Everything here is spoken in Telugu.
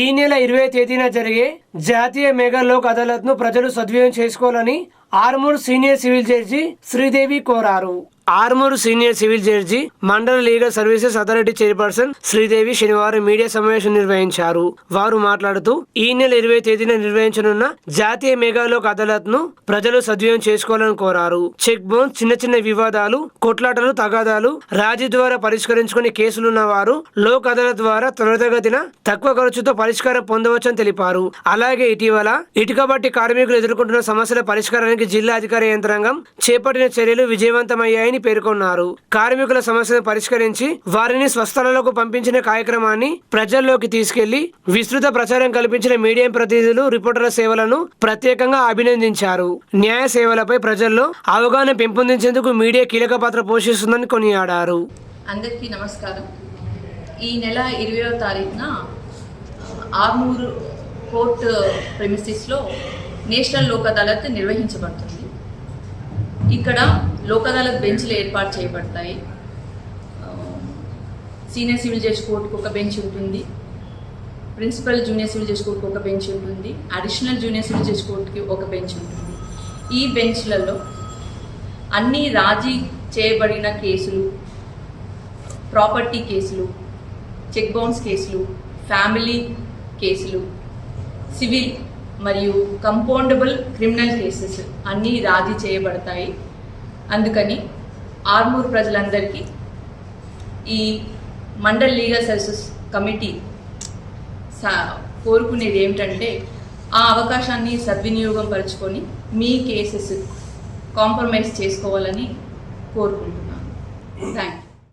ఈ నెల 20వ తేదీన జరిగే జాతీయ మెగా లోక్ అదాలత్ ను ప్రజలు సద్వినియోగం చేసుకోవాలని Armoor senior civil judge Sridevi కోరారు. ఆర్మూర్ సీనియర్ సివిల్ జడ్జి మండల legal services authority chairperson Sridevi శనివారం మీడియా సమావేశం నిర్వహించారు. వారు మాట్లాడుతూ ఈ నెల 20వ తేదీన నిర్వహించనున్న జాతీయ మెగా లోక్ అదాలత్ ను ప్రజలు సద్వినియోగం చేసుకోవాలని కోరారు. చెక్ బౌన్స్, చిన్న చిన్న వివాదాలు, కొట్లాటలు, తగాదాలు రాజీ ద్వారా పరిష్కరించుకునే కేసులున్న వారు లోక్ అదాలత్ ద్వారా త్వరితగతిన తక్కువ ఖర్చుతో పరిష్కారం పొందవచ్చని తెలిపారు. అలాగే ఇటీవల ఇటుక బట్టి కార్మికులు ఎదుర్కొంటున్న సమస్యల పరిష్కారానికి జిల్లా అధికార యంత్రాంగం చేపట్టిన చర్యలు విజయవంతమయ్యాయని పేర్కొన్నారు. కార్మికుల సమస్యను పరిష్కరించి వారిని స్వస్థలాలకు పంపించిన కార్యక్రమాన్ని ప్రజల్లోకి తీసుకెళ్లి విస్తృత ప్రచారం కల్పించిన మీడియా ప్రతినిధులు, రిపోర్టర్ల సేవలను ప్రత్యేకంగా అభినందించారు. న్యాయ సేవలపై ప్రజల్లో అవగాహన పెంపొందించేందుకు మీడియా కీలక పాత్ర పోషిస్తుందని కొనియాడారు. అందరికీ నమస్కారం. ఈ నెల 20వ తారీఖున ఆర్మూర్ కోర్ట్ ప్రెమిసెస్లో నేషనల్ లోక్ అదాలత్ నిర్వహించబడుతుంది. ఇక్కడ లోక్ అదాలత్ బెంచ్లు ఏర్పాటు చేయబడతాయి. సీనియర్ సివిల్ జడ్జ్ కోర్టుకు ఒక బెంచ్ ఉంటుంది, ప్రిన్సిపల్ జూనియర్ సివిల్ జడ్జ్ కోర్టుకు ఒక బెంచ్ ఉంటుంది, అడిషనల్ జూనియర్ సివిల్ జడ్జ్ కోర్టుకి ఒక బెంచ్ ఉంటుంది. ఈ బెంచ్లలో అన్ని రాజీ చేయబడిన కేసులు, ప్రాపర్టీ కేసులు, చెక్ బౌన్స్ కేసులు, ఫ్యామిలీ కేసులు, సివిల్ మరియు కంపౌండబుల్ క్రిమినల్ కేసెస్ అన్నీ రాజీ చేయబడతాయి. అందుకని ఆర్మూర్ ప్రజలందరికీ ఈ మండల్ లీగల్ సర్వీసెస్ కమిటీ కోరుకునేది ఏమిటంటే ఆ అవకాశాన్ని సద్వినియోగం పరుచుకొని మీ కేసెస్ కాంప్రమైజ్ చేసుకోవాలని కోరుకుంటున్నాను. Thank you.